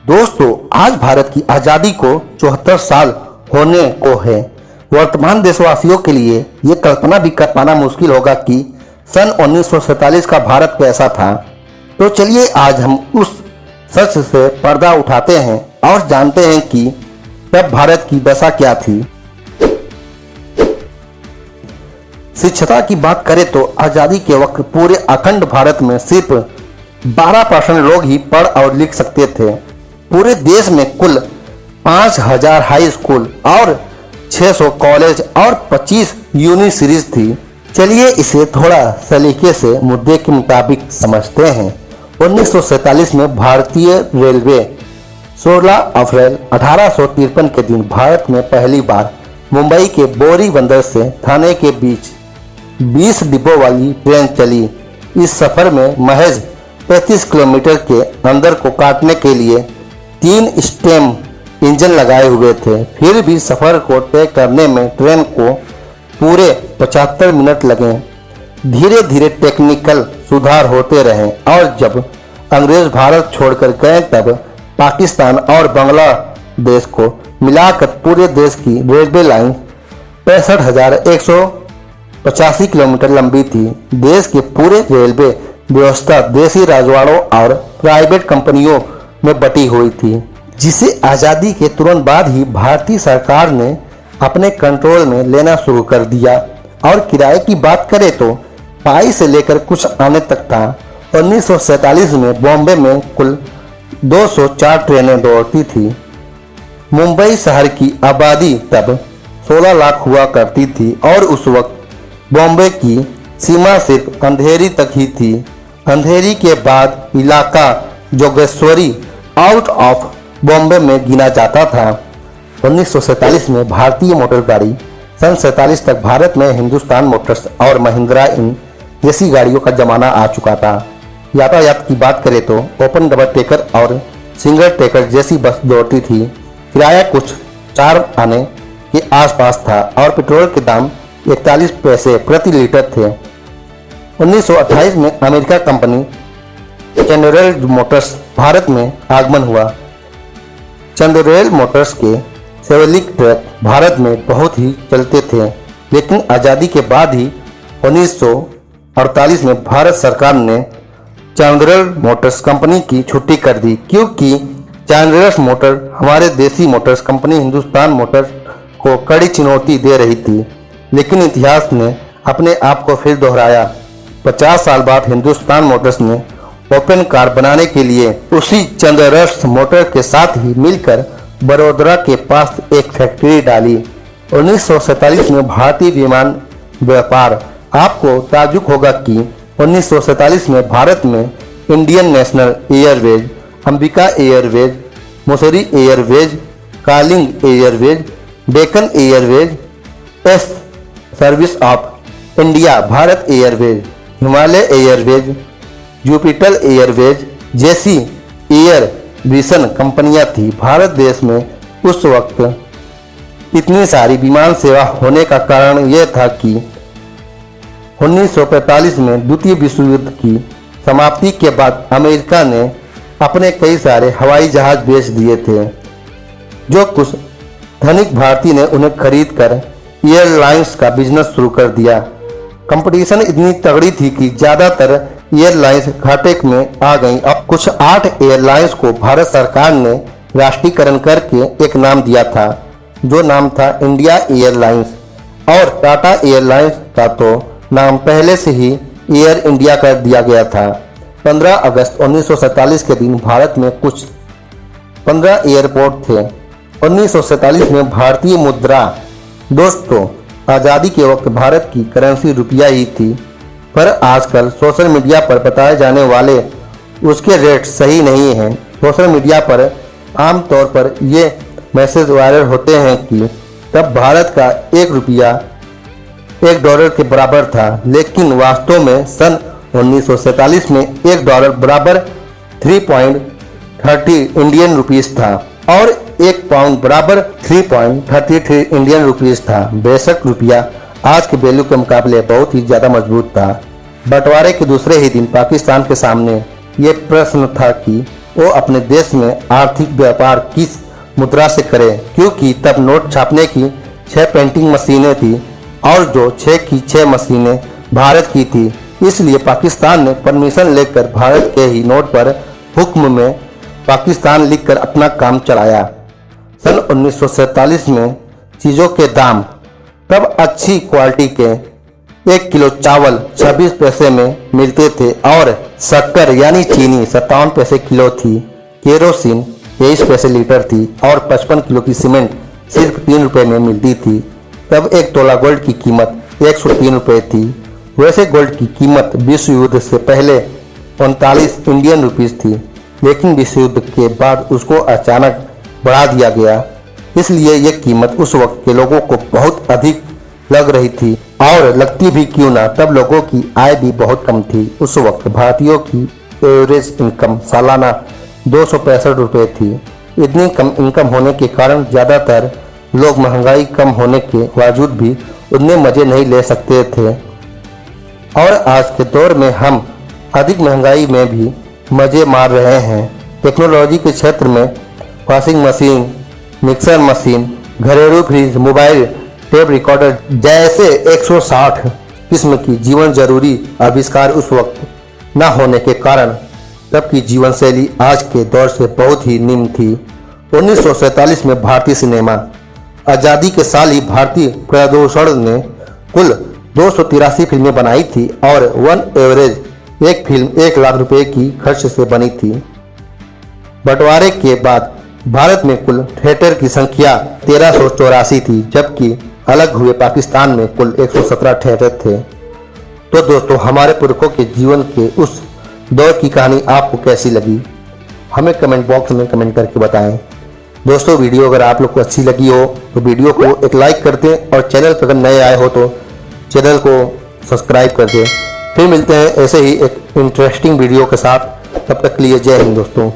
दोस्तों, आज भारत की आज़ादी को 74 साल होने को है। वर्तमान देशवासियों के लिए ये कल्पना भी कर पाना मुश्किल होगा कि सन 1947 का भारत कैसा था। तो चलिए आज हम उस सच से पर्दा उठाते हैं और जानते हैं कि तब भारत की दशा क्या थी। शिक्षता की बात करें तो आज़ादी के वक्त पूरे अखंड भारत में सिर्फ 12% लोग ही पढ़ और लिख सकते थे। पूरे देश में कुल 5000 हाई स्कूल और 600 कॉलेज और 25 यूनिवर्सिटीज थी। चलिए इसे थोड़ा सलीके से मुद्दे के मुताबिक समझते हैं। 1947 में भारतीय रेलवे 16 अप्रैल 1853 के दिन भारत में पहली बार मुंबई के बोरी बंदर से थाने के बीच 20 डिब्बों वाली ट्रेन चली। इस सफर में महज 35 किलोमीटर के अंदर को काटने के लिए 3 स्टेम इंजन लगाए हुए थे। फिर भी सफर को तय करने में ट्रेन को पूरे 75 मिनट लगे। धीरे धीरे टेक्निकल सुधार होते रहे और जब अंग्रेज भारत छोड़कर गए तब पाकिस्तान और बांग्लादेश को मिलाकर पूरे देश की रेलवे लाइन 65,185 किलोमीटर लंबी थी। देश के पूरे रेलवे व्यवस्था देसी राजवाड़ों और प्राइवेट कंपनियों में बटी हुई थी, जिसे आज़ादी के तुरंत बाद ही भारतीय सरकार ने अपने कंट्रोल में लेना शुरू कर दिया। और किराए की बात करें तो पाई से लेकर कुछ आने तक था। 1947 में बॉम्बे में कुल 204 ट्रेनें दौड़ती थी। मुंबई शहर की आबादी तब 16 लाख हुआ करती थी और उस वक्त बॉम्बे की सीमा सिर्फ अंधेरी तक ही थी। अंधेरी के बाद इलाका जोगेश्वरी आउट ऑफ बॉम्बे में गिना जाता था। 1947 में भारतीय मोटर गाड़ी, सन 47 तक भारत में हिंदुस्तान मोटर्स और महिंद्रा इन जैसी गाड़ियों का जमाना आ चुका था। यातायात की बात करें तो ओपन डबल टेकर और सिंगल टेकर जैसी बस दौड़ती थी। किराया कुछ 4 आने के आसपास था और पेट्रोल के दाम 41 पैसे प्रति लीटर थे। 1928 में America company general Motors Bharat में आगमन हुआ। जनरल मोटर्स के सेवलिक ट्रक भारत में बहुत ही चलते थे, लेकिन आज़ादी के बाद ही 1948 में भारत सरकार ने जनरल मोटर्स कंपनी की छुट्टी कर दी, क्योंकि जनरल मोटर हमारे देसी मोटर्स कंपनी हिंदुस्तान मोटर्स को कड़ी चुनौती दे रही थी। लेकिन इतिहास ने अपने आप को फिर दोहराया। 50 साल बाद हिंदुस्तान मोटर्स ने ओपन कार बनाने के लिए उसी जनरल मोटर के साथ ही मिलकर बड़ौदा के पास एक फैक्ट्री डाली। 1947 में भारतीय विमान व्यापार, आपको ताज्जुब होगा कि 1947 में भारत में Indian national airways, Ambika airways, मुसरी airways, Kalinga airways, Deccan airways, एस service of India Bharat airways, Himalaya airways, Jupiter airways जैसी एयर विजन कंपनियां थी। भारत देश में उस वक्त इतनी सारी विमान सेवा होने का कारण यह था कि 1945 में द्वितीय विश्व युद्ध की समाप्ति के बाद अमेरिका ने अपने कई सारे हवाई जहाज बेच दिए थे, जो कुछ धनिक भारतीय ने उन्हें खरीद कर एयरलाइंस का बिजनेस शुरू कर दिया। कंपटीशन इतनी तगड़ी थी कि ज़्यादातर एयरलाइंस घाटे में आ गईं। अब कुछ 8 एयरलाइंस को भारत सरकार ने राष्ट्रीयकरण करके एक नाम दिया था, जो नाम था इंडिया एयरलाइंस, और टाटा एयरलाइंस का तो नाम पहले से ही एयर इंडिया कर दिया गया था। 15 अगस्त 1947 के दिन भारत में कुछ 15 एयरपोर्ट थे। 1947 में भारतीय मुद्रा, दोस्तों आज़ादी के वक्त भारत की करेंसी रुपया ही थी, पर आजकल सोशल मीडिया पर बताए जाने वाले उसके रेट सही नहीं हैं। सोशल मीडिया पर आमतौर पर ये मैसेज वायरल होते हैं कि तब भारत का 1 रुपया $1 के बराबर था, लेकिन वास्तव में सन 1947 में $1 बराबर 3.30 इंडियन रुपीस था और 1 पाउंड बराबर 3.33 इंडियन रुपीस था। बेशक रुपया आज के वैल्यू के मुकाबले बहुत ही ज़्यादा मजबूत था। बंटवारे के दूसरे ही दिन पाकिस्तान के सामने ये प्रश्न था कि वो अपने देश में आर्थिक व्यापार किस मुद्रा से करें, क्योंकि तब नोट छापने की 6 प्रिंटिंग मशीनें थी और जो 6 की 6 मशीनें भारत की थी। इसलिए पाकिस्तान ने परमिशन लेकर भारत के ही नोट पर हुक्म में पाकिस्तान लिखकर अपना काम चलाया। सन 1947 में चीज़ों के दाम तब अच्छी क्वालिटी के 1 किलो चावल 26 पैसे में मिलते थे और शक्कर यानी चीनी 57 पैसे किलो थी। केरोसिन 23 पैसे लीटर थी और 55 किलो की सीमेंट सिर्फ 3 रुपये में मिलती थी। तब 1 तोला गोल्ड की कीमत 103 रुपये थी। वैसे गोल्ड की कीमत विश्व युद्ध से पहले 39 इंडियन रुपीस थी, लेकिन विश्व युद्ध के बाद उसको अचानक बढ़ा दिया गया। इसलिए यह कीमत उस वक्त के लोगों को बहुत अधिक लग रही थी, और लगती भी क्यों ना, तब लोगों की आय भी बहुत कम थी। उस वक्त भारतीयों की एवरेज इनकम सालाना 265 रुपये थी। इतनी कम इनकम होने के कारण ज़्यादातर लोग महंगाई कम होने के बावजूद भी उतने मज़े नहीं ले सकते थे। और आज के दौर में हम अधिक महंगाई में भी मज़े मार रहे हैं। टेक्नोलॉजी के क्षेत्र में वॉशिंग मशीन, मिक्सर मशीन, घरेलू फ्रिज, मोबाइल, टेप रिकॉर्डर जैसे 160 किस्म की जीवन जरूरी आविष्कार उस वक्त न होने के कारण तब की जीवन शैली आज के दौर से बहुत ही निम्न थी। 1947 में भारतीय सिनेमा आज़ादी के साल ही भारतीय प्रदूषण ने कुल 283 फिल्में बनाई थी और वन एवरेज एक फिल्म 1 लाख रुपए की खर्च से बनी थी। बंटवारे के बाद भारत में कुल थिएटर की संख्या 1384 थी, जबकि अलग हुए पाकिस्तान में कुल 117 थिएटर थे। तो दोस्तों, हमारे पुरखों के जीवन के उस दौर की कहानी आपको कैसी लगी, हमें कमेंट बॉक्स में कमेंट करके बताएं। दोस्तों, वीडियो अगर आप लोग को अच्छी लगी हो तो वीडियो को एक लाइक कर दें और चैनल पर अगर नए आए हो तो चैनल को सब्सक्राइब कर दें। फिर मिलते हैं ऐसे ही एक इंटरेस्टिंग वीडियो के साथ। तब तक के लिए जय हिंद दोस्तों।